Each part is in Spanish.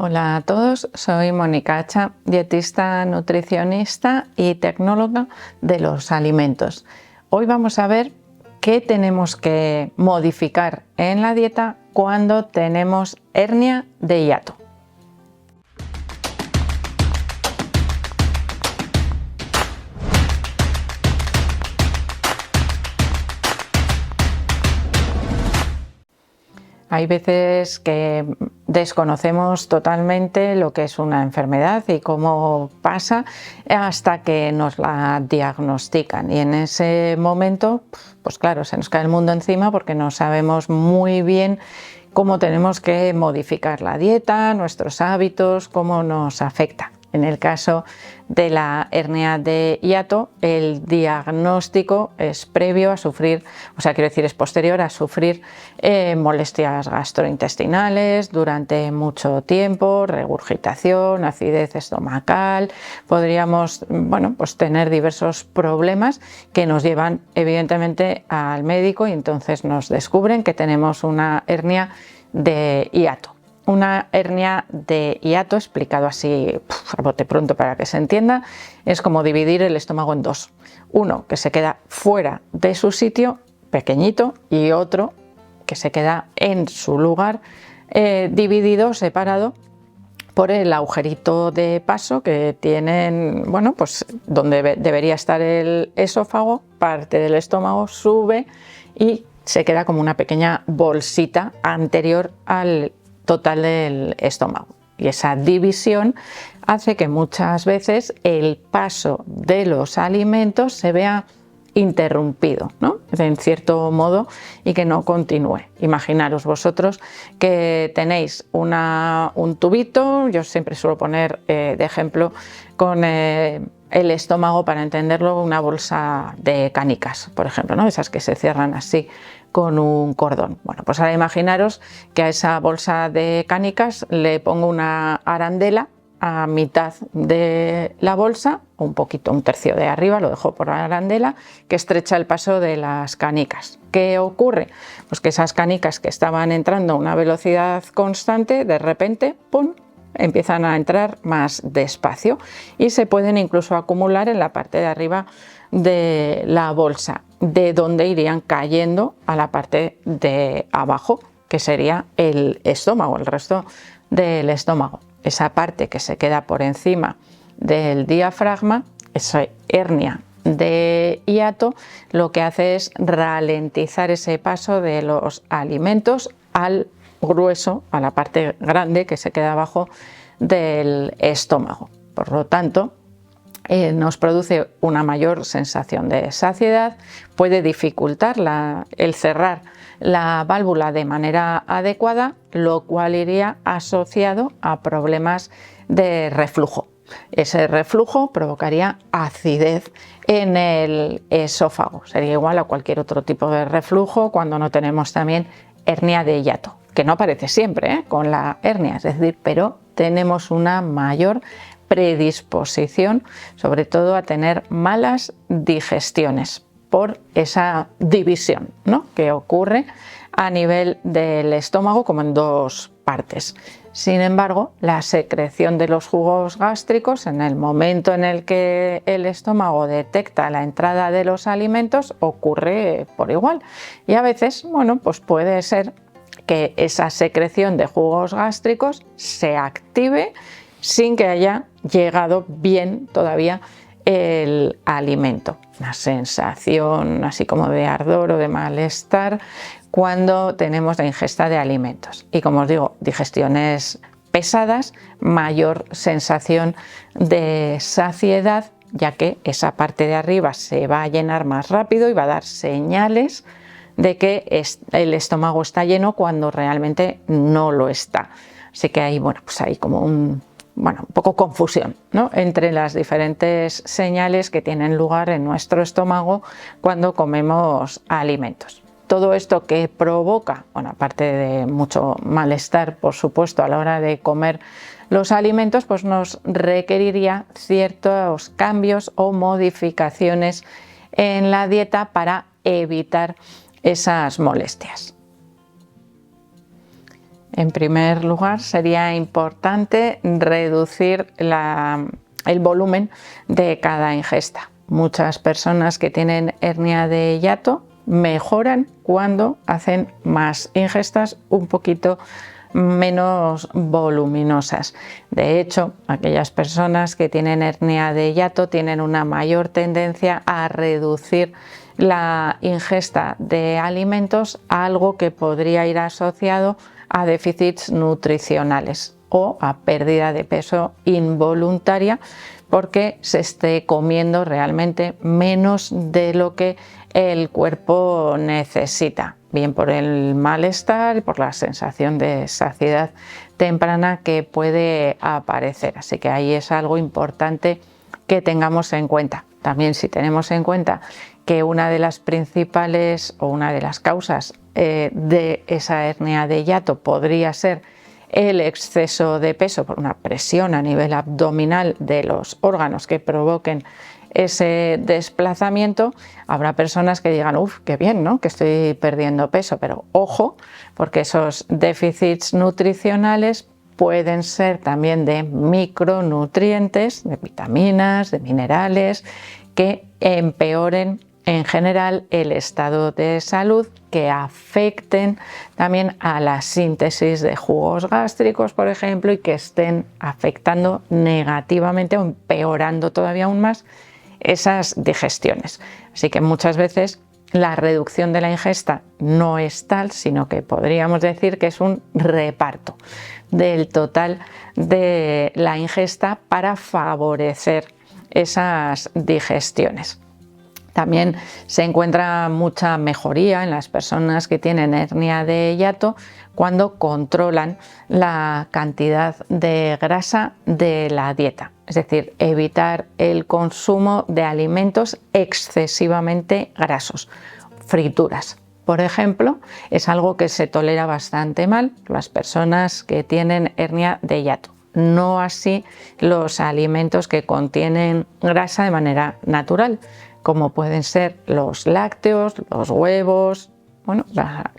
Hola a todos, soy Mónica Hacha, dietista, nutricionista y tecnóloga de los alimentos. Hoy vamos a ver qué tenemos que modificar en la dieta cuando tenemos hernia de hiato. Hay veces que desconocemos totalmente lo que es una enfermedad y cómo pasa hasta que nos la diagnostican, y en ese momento, pues claro, se nos cae el mundo encima porque no sabemos muy bien cómo tenemos que modificar la dieta, nuestros hábitos, cómo nos afecta. En el caso de la hernia de hiato, el diagnóstico es previo a sufrir, es posterior a sufrir molestias gastrointestinales durante mucho tiempo, regurgitación, acidez estomacal. Podríamos, tener diversos problemas que nos llevan evidentemente al médico, y entonces nos descubren que tenemos una hernia de hiato. Una hernia de hiato, explicado así a bote pronto para que se entienda, es como dividir el estómago en dos. Uno que se queda fuera de su sitio, pequeñito, y otro que se queda en su lugar, dividido, separado por el agujerito de paso que tienen, donde debería estar el esófago. Parte del estómago sube y se queda como una pequeña bolsita anterior al total del estómago, y esa división hace que muchas veces el paso de los alimentos se vea interrumpido, ¿no? En cierto modo, y que no continúe. Imaginaros vosotros que tenéis un tubito. Yo siempre suelo poner de ejemplo con el estómago, para entenderlo, una bolsa de canicas, por ejemplo, ¿no? Esas que se cierran así con un cordón. Bueno, pues ahora imaginaros que a esa bolsa de canicas le pongo una arandela a mitad de la bolsa, un tercio de arriba, lo dejo por la arandela, que estrecha el paso de las canicas. ¿Qué ocurre? Pues que esas canicas, que estaban entrando a una velocidad constante, de repente, ¡pum!, empiezan a entrar más despacio y se pueden incluso acumular en la parte de arriba de la bolsa, de donde irían cayendo a la parte de abajo, que sería el estómago, el resto del estómago. Esa parte que se queda por encima del diafragma, esa hernia de hiato, lo que hace es ralentizar ese paso de los alimentos al grueso, a la parte grande que se queda abajo del estómago. Por lo tanto, nos produce una mayor sensación de saciedad, puede dificultar el cerrar la válvula de manera adecuada, lo cual iría asociado a problemas de reflujo. Ese reflujo provocaría acidez en el esófago. Sería igual a cualquier otro tipo de reflujo cuando no tenemos también hernia de hiato, que no aparece siempre con la hernia, es decir, pero tenemos una mayor predisposición, sobre todo, a tener malas digestiones por esa división, ¿no?, que ocurre a nivel del estómago como en dos partes. Sin embargo, la secreción de los jugos gástricos, en el momento en el que el estómago detecta la entrada de los alimentos, ocurre por igual, y a veces, pues puede ser que esa secreción de jugos gástricos se active sin que haya llegado bien todavía el alimento. Una sensación así como de ardor o de malestar cuando tenemos la ingesta de alimentos. Y como os digo, digestiones pesadas, mayor sensación de saciedad, ya que esa parte de arriba se va a llenar más rápido y va a dar señales de que el estómago está lleno cuando realmente no lo está. Así que hay, hay como un poco confusión, ¿no?, entre las diferentes señales que tienen lugar en nuestro estómago cuando comemos alimentos. Todo esto que provoca, aparte de mucho malestar, por supuesto, a la hora de comer los alimentos, pues nos requeriría ciertos cambios o modificaciones en la dieta para evitar esas molestias. En primer lugar, sería importante reducir el volumen de cada ingesta. Muchas personas que tienen hernia de hiato mejoran cuando hacen más ingestas un poquito menos voluminosas. De hecho, aquellas personas que tienen hernia de hiato tienen una mayor tendencia a reducir la ingesta de alimentos, a algo que podría ir asociado a déficits nutricionales o a pérdida de peso involuntaria, porque se esté comiendo realmente menos de lo que el cuerpo necesita, bien por el malestar y por la sensación de saciedad temprana que puede aparecer. Así que ahí es algo importante que tengamos en cuenta. También, si tenemos en cuenta que una de las principales o una de las causas de esa hernia de hiato podría ser el exceso de peso por una presión a nivel abdominal de los órganos que provoquen ese desplazamiento, habrá personas que digan, uff, qué bien, ¿no?, que estoy perdiendo peso, pero ojo, porque esos déficits nutricionales pueden ser también de micronutrientes, de vitaminas, de minerales, que empeoren en general el estado de salud, que afecten también a la síntesis de jugos gástricos, por ejemplo, y que estén afectando negativamente o empeorando todavía aún más esas digestiones. Así que muchas veces la reducción de la ingesta no es tal, sino que podríamos decir que es un reparto del total de la ingesta para favorecer esas digestiones. También se encuentra mucha mejoría en las personas que tienen hernia de hiato cuando controlan la cantidad de grasa de la dieta, es decir, evitar el consumo de alimentos excesivamente grasos. Frituras, por ejemplo, es algo que se tolera bastante mal las personas que tienen hernia de hiato. No así los alimentos que contienen grasa de manera natural, como pueden ser los lácteos, los huevos, bueno, la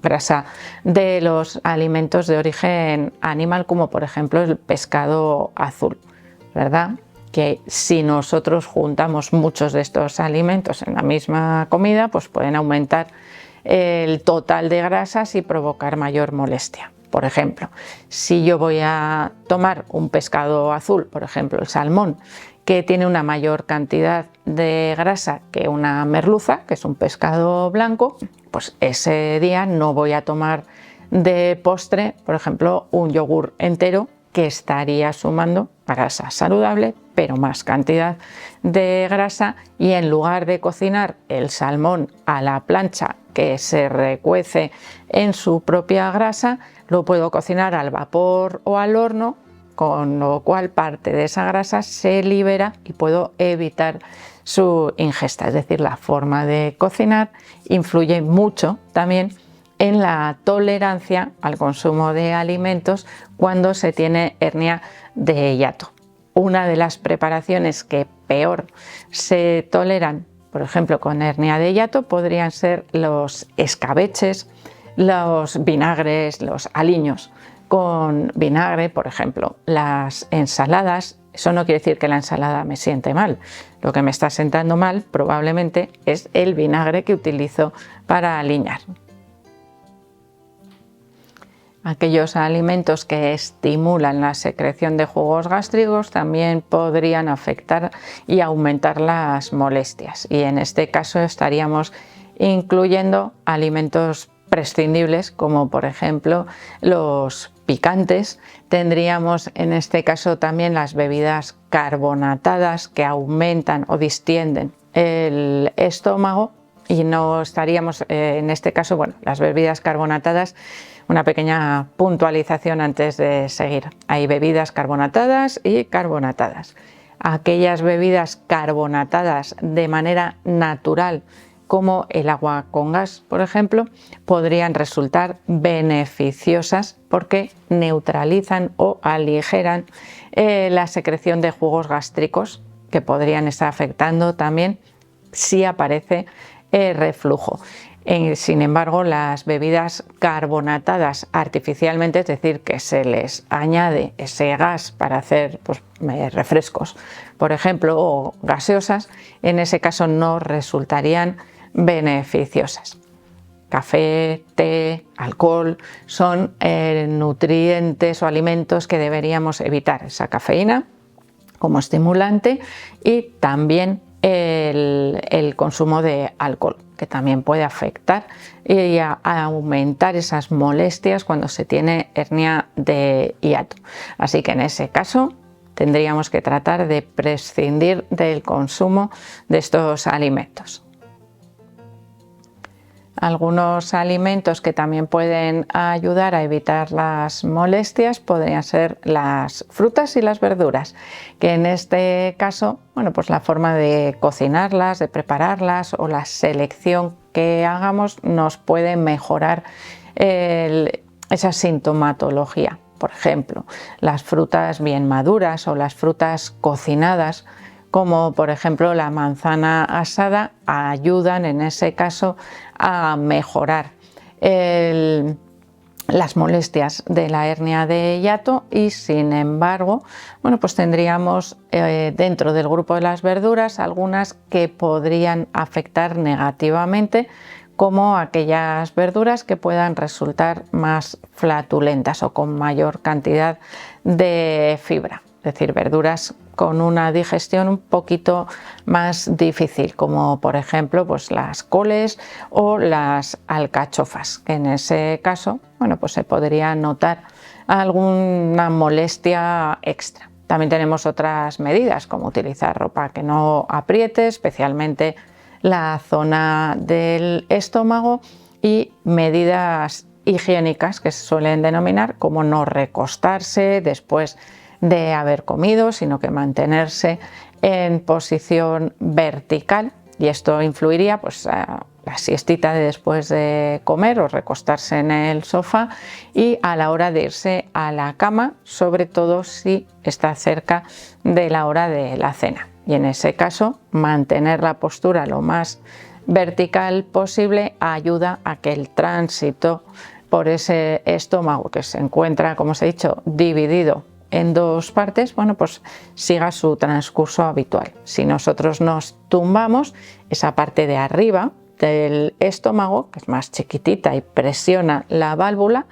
grasa de los alimentos de origen animal, como por ejemplo el pescado azul, ¿verdad? Que si nosotros juntamos muchos de estos alimentos en la misma comida, pues pueden aumentar el total de grasas y provocar mayor molestia. Por ejemplo, si yo voy a tomar un pescado azul, por ejemplo el salmón, que tiene una mayor cantidad de grasa que una merluza, que es un pescado blanco, pues ese día no voy a tomar de postre, por ejemplo, un yogur entero, que estaría sumando grasa saludable, pero más cantidad de grasa, y en lugar de cocinar el salmón a la plancha que se recuece en su propia grasa, lo puedo cocinar al vapor o al horno, con lo cual parte de esa grasa se libera y puedo evitar su ingesta. Es decir, la forma de cocinar influye mucho también en la tolerancia al consumo de alimentos cuando se tiene hernia de hiato. Una de las preparaciones que peor se toleran, por ejemplo, con hernia de hiato, podrían ser los escabeches, los vinagres, los aliños con vinagre, por ejemplo, las ensaladas. Eso no quiere decir que la ensalada me siente mal. Lo que me está sentando mal probablemente es el vinagre que utilizo para aliñar. Aquellos alimentos que estimulan la secreción de jugos gástricos también podrían afectar y aumentar las molestias, y en este caso estaríamos incluyendo alimentos prescindibles, como por ejemplo los picantes. Tendríamos en este caso también las bebidas carbonatadas, que aumentan o distienden el estómago, y no estaríamos en este caso, bueno, las bebidas carbonatadas, una pequeña puntualización antes de seguir. Hay bebidas carbonatadas y carbonatadas. Aquellas bebidas carbonatadas de manera natural, como el agua con gas, por ejemplo, podrían resultar beneficiosas porque neutralizan o aligeran la secreción de jugos gástricos, que podrían estar afectando también si aparece reflujo. Sin embargo, las bebidas carbonatadas artificialmente, es decir, que se les añade ese gas para hacer refrescos, por ejemplo, o gaseosas, en ese caso no resultarían beneficiosas. Café, té, alcohol son nutrientes o alimentos que deberíamos evitar, esa cafeína como estimulante y también el consumo de alcohol, que también puede afectar y aumentar esas molestias cuando se tiene hernia de hiato. Así que en ese caso tendríamos que tratar de prescindir del consumo de estos alimentos. Algunos alimentos que también pueden ayudar a evitar las molestias podrían ser las frutas y las verduras, que en este caso, pues la forma de cocinarlas, de prepararlas o la selección que hagamos nos puede mejorar esa sintomatología. Por ejemplo, las frutas bien maduras o las frutas cocinadas, como por ejemplo la manzana asada, ayudan en ese caso a mejorar las molestias de la hernia de hiato y sin embargo, pues tendríamos dentro del grupo de las verduras algunas que podrían afectar negativamente, como aquellas verduras que puedan resultar más flatulentas o con mayor cantidad de fibra, es decir, verduras con una digestión un poquito más difícil, como por ejemplo las coles o las alcachofas, que en ese caso se podría notar alguna molestia extra. También tenemos otras medidas, como utilizar ropa que no apriete, especialmente la zona del estómago, y medidas higiénicas que se suelen denominar, como no recostarse después de haber comido, sino que mantenerse en posición vertical, y esto influiría la siestita de después de comer o recostarse en el sofá y a la hora de irse a la cama, sobre todo si está cerca de la hora de la cena. Y en ese caso, mantener la postura lo más vertical posible ayuda a que el tránsito por ese estómago, que se encuentra, como os he dicho, dividido en dos partes, siga su transcurso habitual. Si nosotros nos tumbamos, esa parte de arriba del estómago, que es más chiquitita y presiona la válvula,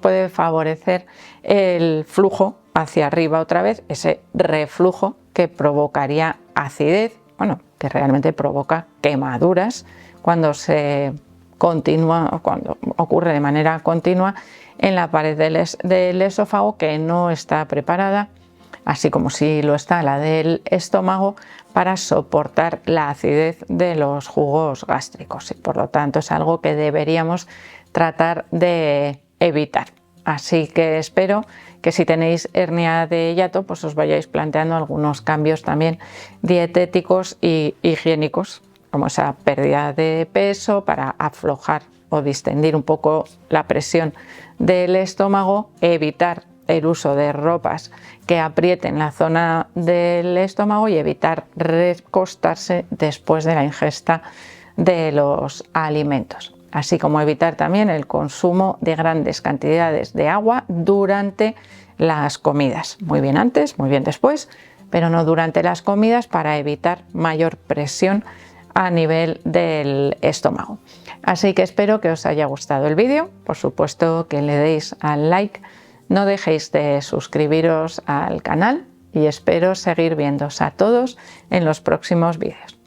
puede favorecer el flujo hacia arriba otra vez, ese reflujo que provocaría acidez, que realmente provoca quemaduras cuando ocurre de manera continua en la pared del esófago, que no está preparada, así como si lo está la del estómago, para soportar la acidez de los jugos gástricos, y por lo tanto es algo que deberíamos tratar de evitar. Así que espero que si tenéis hernia de hiato, os vayáis planteando algunos cambios también dietéticos y higiénicos, como esa pérdida de peso para aflojar o distendir un poco la presión del estómago, evitar el uso de ropas que aprieten la zona del estómago y evitar recostarse después de la ingesta de los alimentos, así como evitar también el consumo de grandes cantidades de agua durante las comidas, muy bien antes, muy bien después, pero no durante las comidas, para evitar mayor presión a nivel del estómago. Así que espero que os haya gustado el vídeo, por supuesto que le deis al like, no dejéis de suscribiros al canal y espero seguir viéndoos a todos en los próximos vídeos.